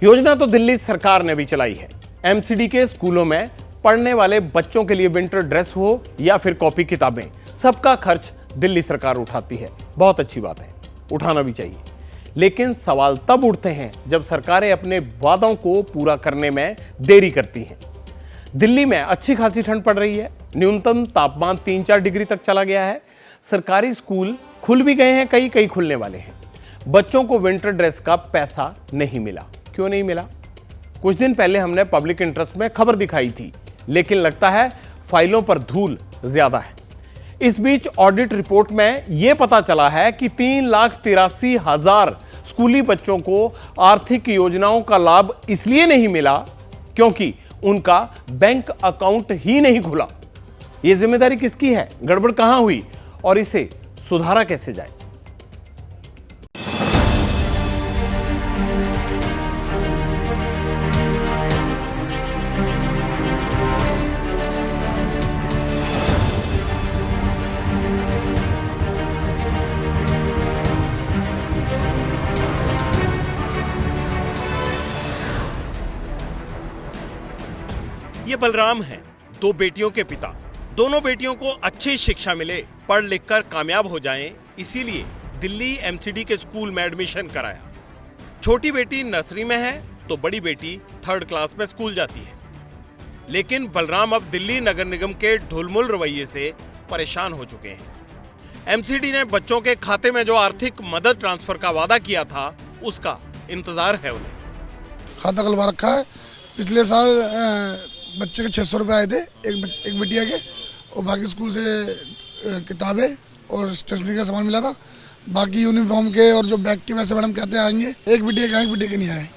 योजना तो दिल्ली सरकार ने भी चलाई है। एमसीडी के स्कूलों में पढ़ने वाले बच्चों के लिए विंटर ड्रेस हो या फिर कॉपी किताबें, सबका खर्च दिल्ली सरकार उठाती है। बहुत अच्छी बात है, उठाना भी चाहिए। लेकिन सवाल तब उठते हैं जब सरकारें अपने वादों को पूरा करने में देरी करती हैं। दिल्ली में अच्छी खासी ठंड पड़ रही है, न्यूनतम तापमान 3-4 डिग्री तक चला गया है। सरकारी स्कूल खुल भी गए हैं, कई खुलने वाले हैं। बच्चों को विंटर ड्रेस का पैसा नहीं मिला। क्यों नहीं मिला? कुछ दिन पहले हमने पब्लिक इंटरेस्ट में खबर दिखाई थी, लेकिन लगता है फाइलों पर धूल ज्यादा है। इस बीच ऑडिट रिपोर्ट में यह पता चला है कि 3,83,000 स्कूली बच्चों को आर्थिक योजनाओं का लाभ इसलिए नहीं मिला क्योंकि उनका बैंक अकाउंट ही नहीं खुला। यह जिम्मेदारी किसकी है? गड़बड़ कहां हुई और इसे सुधारा कैसे जाए? ये बलराम हैं, 2 बेटियों के पिता। दोनों बेटियों को अच्छी शिक्षा मिले, पढ़ लिख कर कामयाब हो जाएं, इसीलिए दिल्ली एमसीडी के स्कूल में एडमिशन कराया। छोटी बेटी नर्सरी में है तो बड़ी बेटी 3rd क्लास में स्कूल जाती है। लेकिन बलराम अब दिल्ली नगर निगम के ढुलमुल रवैये से परेशान हो चुके हैं। एमसीडी ने बच्चों के खाते में जो आर्थिक मदद ट्रांसफर का वादा किया था, उसका इंतजार है उन्हें। खाता खुलवा रखा है। पिछले साल बच्चे के 600 रुपये आए थे एक बिटिया के, और बाकी स्कूल से किताबें और स्टेशनरी का सामान मिला था। बाकी यूनिफॉर्म के और जो बैग के वैसे मैडम कहते हैं आएंगे। एक बिटिया के आए, एक बिटिया के नहीं आए।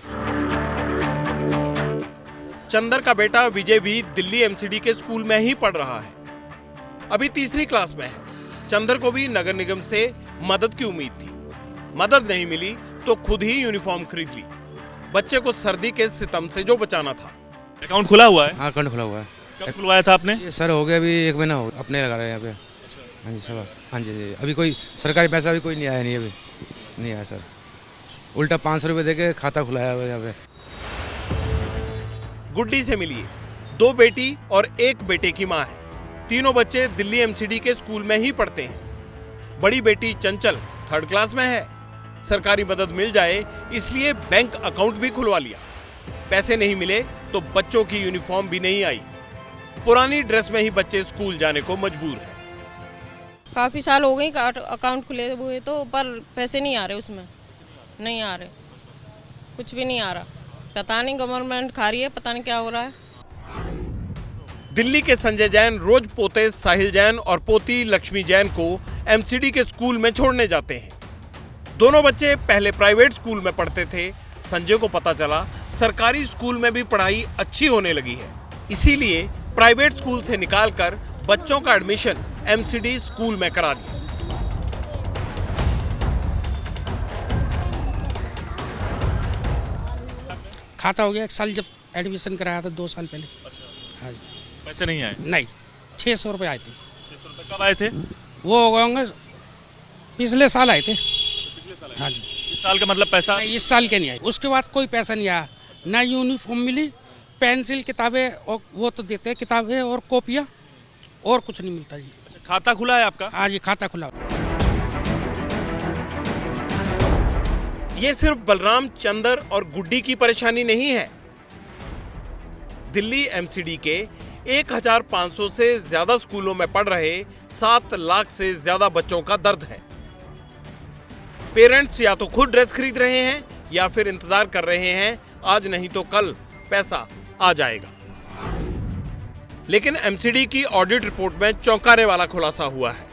चंदर का बेटा विजय भी दिल्ली एमसीडी के स्कूल में ही पढ़ रहा है। अभी 3री क्लास में है। चंदर को भी नगर निगम से मदद की उम्मीद थी। मदद नहीं मिली तो खुद ही यूनिफॉर्म खरीद ली। बच्चे को सर्दी के सितम से जो बचाना था। अकाउंट खुला हुआ है? हाँ, अकाउंट खुला हुआ है। कब खुलवाया था आपने? ये सर हो गया अभी 1 महीना हो, अपने लगा रहे हैं यहाँ पे। हाँ जी सब। हाँ जी, अभी कोई सरकारी पैसा भी कोई नहीं आया, नहीं अभी नहीं आया सर। उल्टा 500 रुपये दे के खाता खुलाया हुआ यहाँ पे। गुड्डी से मिलिए। 2 बेटी और 1 बेटे की माँ है। तीनों बच्चे दिल्ली एमसीडी के स्कूल में ही पढ़ते हैं। बड़ी बेटी चंचल 3rd क्लास में है। सरकारी मदद मिल जाए इसलिए बैंक अकाउंट भी खुलवा लिया। पैसे नहीं मिले तो बच्चों की यूनिफॉर्म भी नहीं आई। पुरानी ड्रेस में ही बच्चे स्कूल जाने को मजबूर हैं। काफ़ी साल हो गए अकाउंट खुले हुए, तो पर पैसे नहीं आ रहे, उसमें नहीं आ रहे, कुछ भी नहीं आ रहा। पता नहीं गवर्नमेंट खा रही है, पता नहीं क्या हो रहा है। दिल्ली के संजय जैन रोज पोते साहिल जैन और पोती लक्ष्मी जैन को एमसीडी के स्कूल में छोड़ने जाते हैं। दोनों बच्चे पहले प्राइवेट स्कूल में पढ़ते थे। संजय को पता चला सरकारी स्कूल में भी पढ़ाई अच्छी होने लगी है, इसीलिए प्राइवेट स्कूल से निकालकर बच्चों का एडमिशन एमसीडी स्कूल में करा दिया। खाता हो गया 1 साल, जब एडमिशन कराया था 2 साल पहले। हाँ जी। पैसे नहीं आए? नहीं, 600 रुपये आए थे। 600 रुपये कब आए थे? वो हो गए होंगे, पिछले साल आए थे। हाँ जी। इस साल का मतलब पैसा? नहीं, इस साल के नहीं आए। उसके बाद कोई पैसा नहीं आया, ना यूनिफॉर्म मिली, पेंसिल किताबें और वो तो देते हैं, किताबें और कॉपियाँ, और कुछ नहीं मिलता जी। अच्छा, खाता खुला है आपका? हाँ जी, खाता खुला। ये सिर्फ बलराम, चंदर और गुड्डी की परेशानी नहीं है। दिल्ली एमसीडी के 1,500 से ज्यादा स्कूलों में पढ़ रहे 7 लाख से ज्यादा बच्चों का दर्द है। पेरेंट्स या तो खुद ड्रेस खरीद रहे हैं या फिर इंतजार कर रहे हैं आज नहीं तो कल पैसा आ जाएगा। लेकिन एमसीडी की ऑडिट रिपोर्ट में चौंकाने वाला खुलासा हुआ है।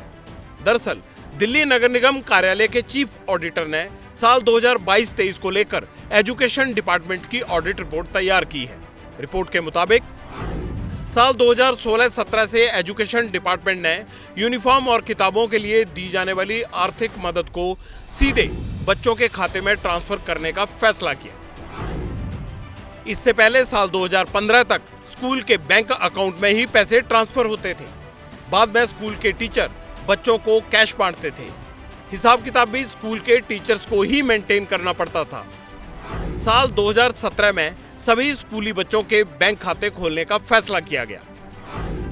दरअसल दिल्ली नगर निगम कार्यालय के चीफ ऑडिटर ने साल 2022-23 को लेकर एजुकेशन डिपार्टमेंट की ऑडिट रिपोर्ट तैयार की है। रिपोर्ट के मुताबिक साल 2016-17 से एजुकेशन डिपार्टमेंट ने यूनिफॉर्म और किताबों के लिए दी जाने वाली आर्थिक मदद को सीधे बच्चों के खाते में ट्रांसफर करने का फैसला किया। इससे पहले साल 2015 तक स्कूल के बैंक अकाउंट में ही पैसे ट्रांसफर होते थे। बाद में स्कूल के टीचर बच्चों को कैश बांटते थे। हिसाब किताब भी स्कूल के टीचर्स को ही मेंटेन करना पड़ता था। साल 2017 में सभी स्कूली बच्चों के बैंक खाते खोलने का फैसला किया गया।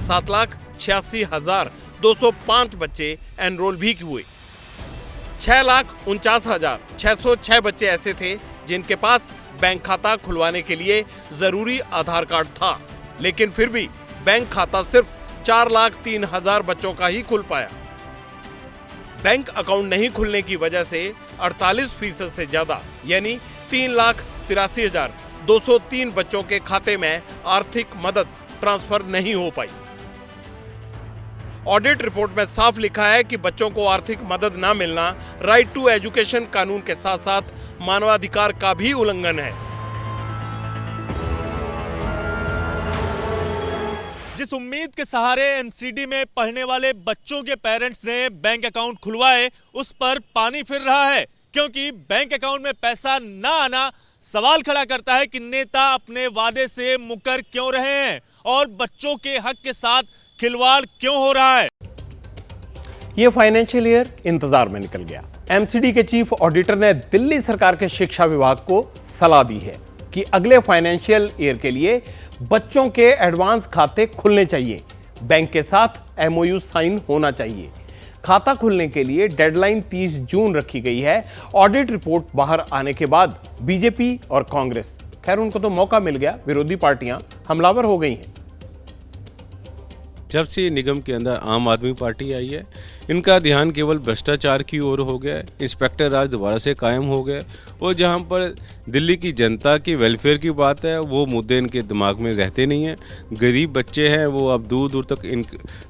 7,86,205 बच्चे एनरोल भी हुए। 6,49,606 बच्चे ऐसे थे जिनके पास बैंक खाता खुलवाने के लिए जरूरी आधार कार्ड था, लेकिन फिर भी बैंक खाता सिर्फ 4,03,000 बच्चों का ही खुल पाया। बैंक अकाउंट नहीं खुलने की वजह से 48% से ज्यादा यानी 3,83,203 बच्चों के खाते में आर्थिक मदद ट्रांसफर नहीं हो पाई। ऑडिट रिपोर्ट में साफ लिखा है कि बच्चों को आर्थिक मदद न मिलना राइट टू एजुकेशन कानून के साथ साथ मानवाधिकार का भी उल्लंघन है। जिस उम्मीद के सहारे एमसीडी में पढ़ने वाले बच्चों के पेरेंट्स ने बैंक अकाउंट खुलवाए, उस पर पानी फिर रहा है, क्योंकि बैंक अकाउंट में पैसा ना आना सवाल खड़ा करता है कि नेता अपने वादे से मुकर क्यों रहे हैं और बच्चों के हक के साथ खिलवाड़ क्यों हो रहा है। ये फाइनेंशियल ईयर इंतजार में निकल गया। एमसीडी के चीफ ऑडिटर ने दिल्ली सरकार के शिक्षा विभाग को सलाह दी है कि अगले फाइनेंशियल ईयर के लिए बच्चों के एडवांस खाते खुलने चाहिए, बैंक के साथ एमओयू साइन होना चाहिए। खाता खुलने के लिए डेडलाइन 30 जून रखी गई है। ऑडिट रिपोर्ट बाहर आने के बाद बीजेपी और कांग्रेस, खैर उनको तो मौका मिल गया, विरोधी पार्टियां हमलावर हो गई हैं। जब से निगम के अंदर आम आदमी पार्टी आई है, इनका ध्यान केवल भ्रष्टाचार की ओर हो गया है। इंस्पेक्टर राज दोबारा से कायम हो गया और जहां पर दिल्ली की जनता की वेलफेयर की बात है, वो मुद्दे इनके दिमाग में रहते नहीं हैं। गरीब बच्चे हैं, वो अब दूर दूर तक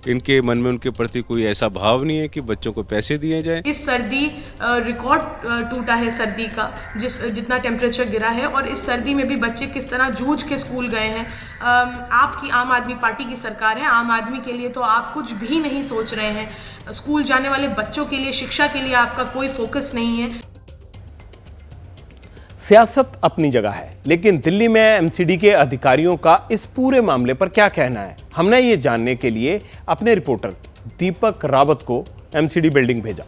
इनके मन में उनके प्रति कोई ऐसा भाव नहीं है कि बच्चों को पैसे दिए जाएं। इस सर्दी रिकॉर्ड टूटा है सर्दी का, जितना टेम्परेचर गिरा है, और इस सर्दी में भी बच्चे किस तरह जूझ के स्कूल गए हैं। आपकी आम आदमी पार्टी की सरकार है, आम आदमी के लिए तो आप कुछ भी नहीं सोच रहे हैं। स्कूल जाने वाले बच्चों के लिए, शिक्षा के लिए आपका कोई फोकस नहीं है। सियासत अपनी जगह है, लेकिन दिल्ली में एमसीडी के अधिकारियों का इस पूरे मामले पर क्या कहना है, हमने ये जानने के लिए अपने रिपोर्टर दीपक रावत को एमसीडी बिल्डिंग भेजा।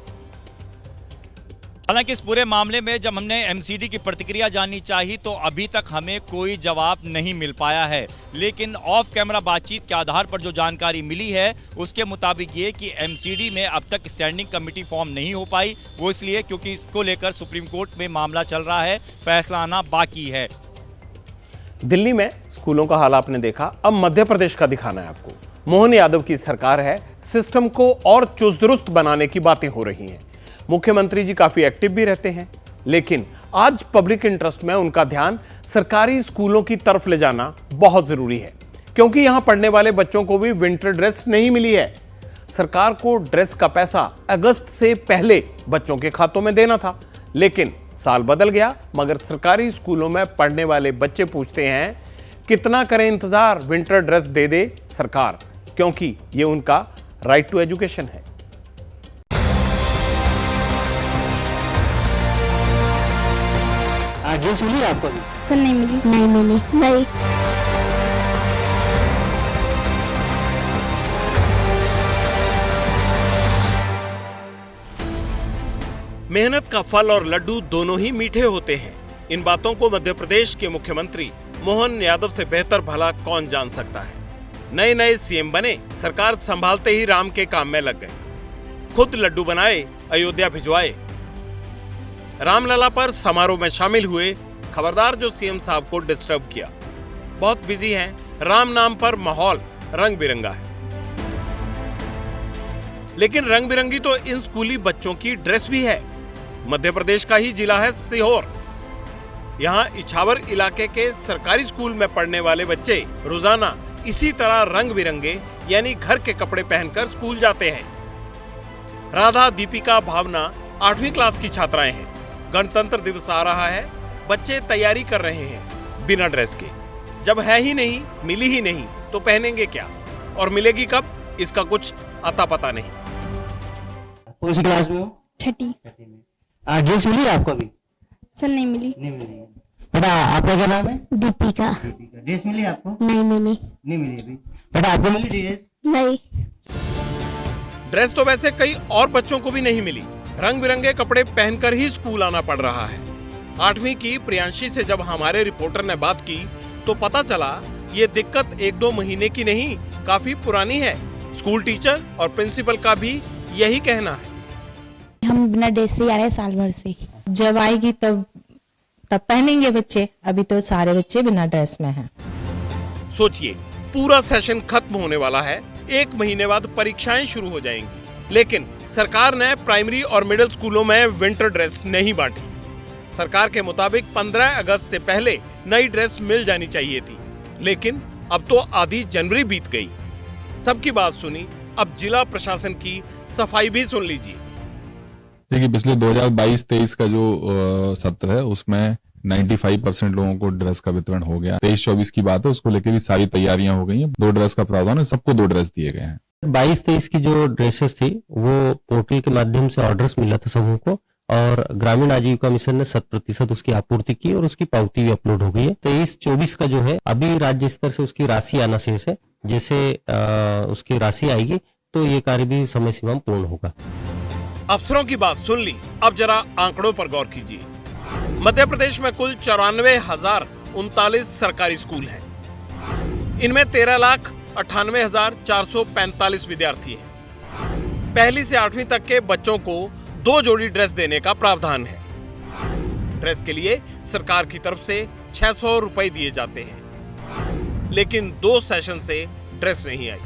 हालांकि इस पूरे मामले में जब हमने एमसीडी की प्रतिक्रिया जाननी चाही तो अभी तक हमें कोई जवाब नहीं मिल पाया है, लेकिन ऑफ कैमरा बातचीत के आधार पर जो जानकारी मिली है उसके मुताबिक ये कि एमसीडी में अब तक स्टैंडिंग कमेटी फॉर्म नहीं हो पाई। वो इसलिए क्योंकि इसको लेकर सुप्रीम कोर्ट में मामला चल रहा है, फैसला आना बाकी है। दिल्ली में स्कूलों का हाल आपने देखा, अब मध्य प्रदेश का दिखाना है आपको। मोहन यादव की सरकार है, सिस्टम को और चुस्त दुरुस्त बनाने की बातें हो रही हैं। मुख्यमंत्री जी काफी एक्टिव भी रहते हैं, लेकिन आज पब्लिक इंटरेस्ट में उनका ध्यान सरकारी स्कूलों की तरफ ले जाना बहुत जरूरी है, क्योंकि यहां पढ़ने वाले बच्चों को भी विंटर ड्रेस नहीं मिली है। सरकार को ड्रेस का पैसा अगस्त से पहले बच्चों के खातों में देना था, लेकिन साल बदल गया, मगर सरकारी स्कूलों में पढ़ने वाले बच्चे पूछते हैं कितना करें इंतजार, विंटर ड्रेस दे दे सरकार, क्योंकि ये उनका राइट टू एजुकेशन है। ड्रेस मिली आपको भी? सर नहीं मिली। नहीं मिली। नहीं। मेहनत का फल और लड्डू दोनों ही मीठे होते हैं। इन बातों को मध्य प्रदेश के मुख्यमंत्री मोहन यादव से बेहतर भला कौन जान सकता है। नए नए सीएम बने, सरकार संभालते ही राम के काम में लग गए। खुद लड्डू बनाए, अयोध्या भिजवाए। रामलला पर समारोह में शामिल हुए, खबरदार जो सीएम साहब को डिस्टर्ब किया। बहुत बिजी हैं, राम नाम पर माहौल रंग बिरंगा है। लेकिन रंग बिरंगी तो इन स्कूली बच्चों की ड्रेस भी है। मध्य प्रदेश का ही जिला है सीहोर। यहाँ इछावर इलाके के सरकारी स्कूल में पढ़ने वाले बच्चे रोजाना इसी तरह रंग बिरंगे यानी घर के कपड़े पहनकर स्कूल जाते हैं। राधा, दीपिका, भावना 8वीं क्लास की छात्राएं हैं। गणतंत्र दिवस आ रहा है, बच्चे तैयारी कर रहे हैं बिना ड्रेस के। जब है ही नहीं, मिली ही नहीं, तो पहनेंगे क्या और मिलेगी कब, इसका कुछ अता पता नहीं। कौन सी क्लास में हो? छठी में। ड्रेस मिली आपको भी? सर नहीं मिली। नहीं मिली। बेटा आपका क्या नाम है? दीपिका। दीपिका। ड्रेस मिली आपको? नहीं मिली। नहीं मिली अभी। बेटा आपको मिली ड्रेस? नहीं। ड्रेस तो वैसे कई और बच्चों को भी नहीं मिली। रंग बिरंगे कपड़े पहनकर ही स्कूल आना पड़ रहा है। 8वीं की प्रियांशी से जब हमारे रिपोर्टर ने बात की तो पता चला ये दिक्कत 1-2 महीने की नहीं, काफी पुरानी है। स्कूल टीचर और प्रिंसिपल का भी यही कहना है। हम बिना ड्रेस से आ रहे हैं साल भर से। जब आएगी तब पहनेंगे बच्चे, अभी तो सारे बच्चे बिना ड्रेस में हैं। सोचिए, पूरा सेशन खत्म होने वाला है, 1 महीने बाद परीक्षाएं शुरू हो जाएंगी, लेकिन सरकार ने प्राइमरी और मिडिल स्कूलों में विंटर ड्रेस नहीं बांटी। सरकार के मुताबिक 15 अगस्त से पहले नई ड्रेस मिल जानी चाहिए थी, लेकिन अब तो आधी जनवरी बीत गई। सबकी बात सुनी, अब जिला प्रशासन की सफाई भी सुन लीजिए। देखिए, पिछले 2022-23 का जो सत्र है उसमें 95% लोगों को ड्रेस का वितरण हो गया। 23-24 की बात है, उसको लेकर भी सारी तैयारियां हो गई हैं। 2 ड्रेस का प्रावधान है, सबको 2 ड्रेस दिए गए हैं। 22-23 की जो ड्रेसेस थी वो पोर्टल के माध्यम से ऑर्डर्स मिला था सबों को, और ग्रामीण आजीविका मिशन ने 100% उसकी आपूर्ति की और उसकी पावती भी अपलोड हो गई है। 23-24 का जो है अभी राज्य स्तर से उसकी राशि आना शेष है। जैसे उसकी राशि आएगी तो ये कार्य भी समय सीमा में पूर्ण होगा। अफसरों की बात सुन ली, अब जरा आंकड़ों पर गौर कीजिए। मध्य प्रदेश में कुल 94,039 सरकारी स्कूल हैं। इनमें 13,98,445 विद्यार्थी हैं। 1 से 8वीं तक के बच्चों को 2 जोड़ी ड्रेस देने का प्रावधान है। ड्रेस के लिए सरकार की तरफ से 600 रुपए दिए जाते हैं, लेकिन 2 सेशन से ड्रेस नहीं आई।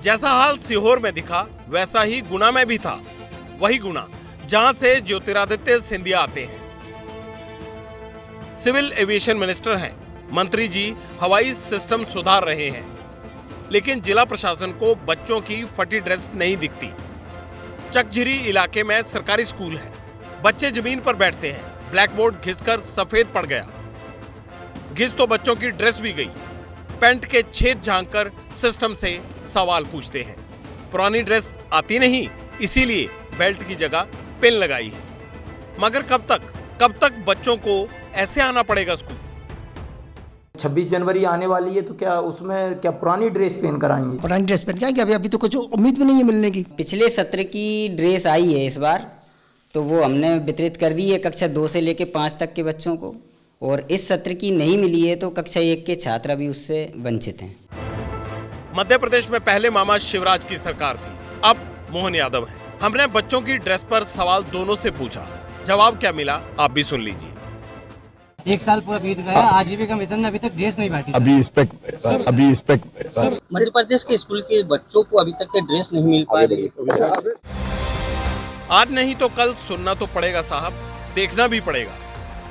जैसा हाल सीहोर में दिखा, वैसा ही गुना में भी था। वही गुना जहां से ज्योतिरादित्य सिंधिया आते हैं। सिविल एविएशन मिनिस्टर हैं। मंत्री जी हवाई सिस्टम सुधार रहे हैं, लेकिन जिला प्रशासन को बच्चों की फटी ड्रेस नहीं दिखती। चकझिरी इलाके में सरकारी स्कूल है। बच्चे जमीन पर बैठते हैं। ब्लैकबोर्ड घिसकर सफेद पड़ गया। घिस तो बच्चों की ड्रेस भी गई। पैंट के छेद झांककर सिस्टम से सवाल पूछते हैं। पुरानी ड्रेस आती नहीं, इसीलिए बेल्ट की जगह पिन लगाई है। मगर कब तक बच्चों को ऐसे आना पड़ेगा स्कूल? 26 जनवरी आने वाली है, तो क्या उसमें क्या पुरानी ड्रेस पहन कर आएंगे? पुरानी ड्रेस पहन के आएंगे? अभी तो कुछ उम्मीद भी नहीं है मिलने की। पिछले सत्र की ड्रेस आई है इस बार, तो वो हमने वितरित कर दी है कक्षा 2 से लेकर 5 तक के बच्चों को, और इस सत्र की नहीं मिली है तो कक्षा 1 के छात्र अभी उससे वंचित हैं। मध्य प्रदेश में पहले मामा शिवराज की सरकार थी, अब मोहन यादव है। हमने बच्चों की ड्रेस पर सवाल दोनों से पूछा, जवाब क्या मिला आप भी सुन लीजिए। 1 साल पूरा बीत गया, आजीविका मिशन ने अभी तक ड्रेस नहीं बांटी। अभी इस पे मध्य प्रदेश के स्कूल के बच्चों को अभी तक के ड्रेस नहीं मिल पा रही। आज नहीं तो कल सुनना तो पड़ेगा साहब, देखना भी पड़ेगा,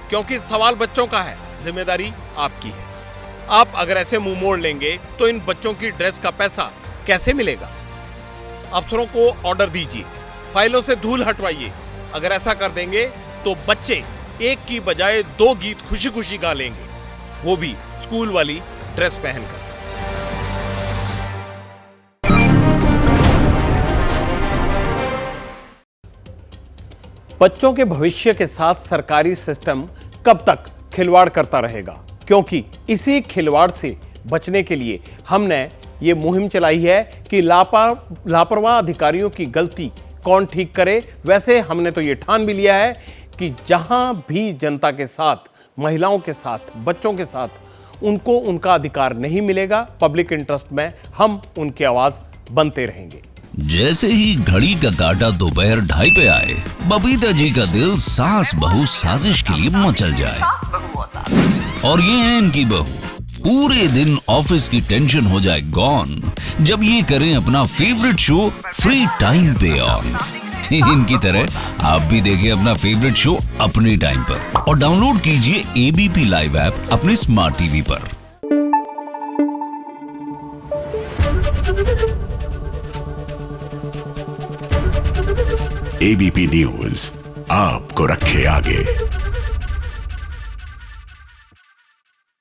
क्योंकि सवाल बच्चों का है, जिम्मेदारी आपकी है। आप अगर ऐसे मुंह मोड़ लेंगे तो इन बच्चों की ड्रेस का पैसा कैसे मिलेगा? अफसरों को ऑर्डर दीजिए, फाइलों से धूल हटवाइए। अगर ऐसा कर देंगे तो बच्चे 1 की बजाय 2 गीत खुशी खुशी गा लेंगे, वो भी स्कूल वाली ड्रेस पहनकर। बच्चों के भविष्य के साथ सरकारी सिस्टम कब तक खिलवाड़ करता रहेगा? क्योंकि इसी खिलवाड़ से बचने के लिए हमने ये मुहिम चलाई है कि लापरवाह अधिकारियों की गलती कौन ठीक करे। वैसे हमने तो ये ठान भी लिया है कि जहां भी जनता के साथ, महिलाओं के साथ, बच्चों के साथ उनको उनका अधिकार नहीं मिलेगा, पब्लिक इंटरेस्ट में हम उनकी आवाज बनते रहेंगे। जैसे ही घड़ी का काटा दोपहर 2:30 पे आए, बबीता जी का दिल सास बहू साजिश के लिए मचल जाए। और ये है इनकी बहू, पूरे दिन ऑफिस की टेंशन हो जाए गॉन जब ये करें अपना फेवरेट शो फ्री टाइम पे ऑन। इनकी तरह आप भी देखिए अपना फेवरेट शो अपने टाइम पर और डाउनलोड कीजिए एबीपी लाइव ऐप अपने स्मार्ट टीवी पर। एबीपी न्यूज आपको रखे आगे।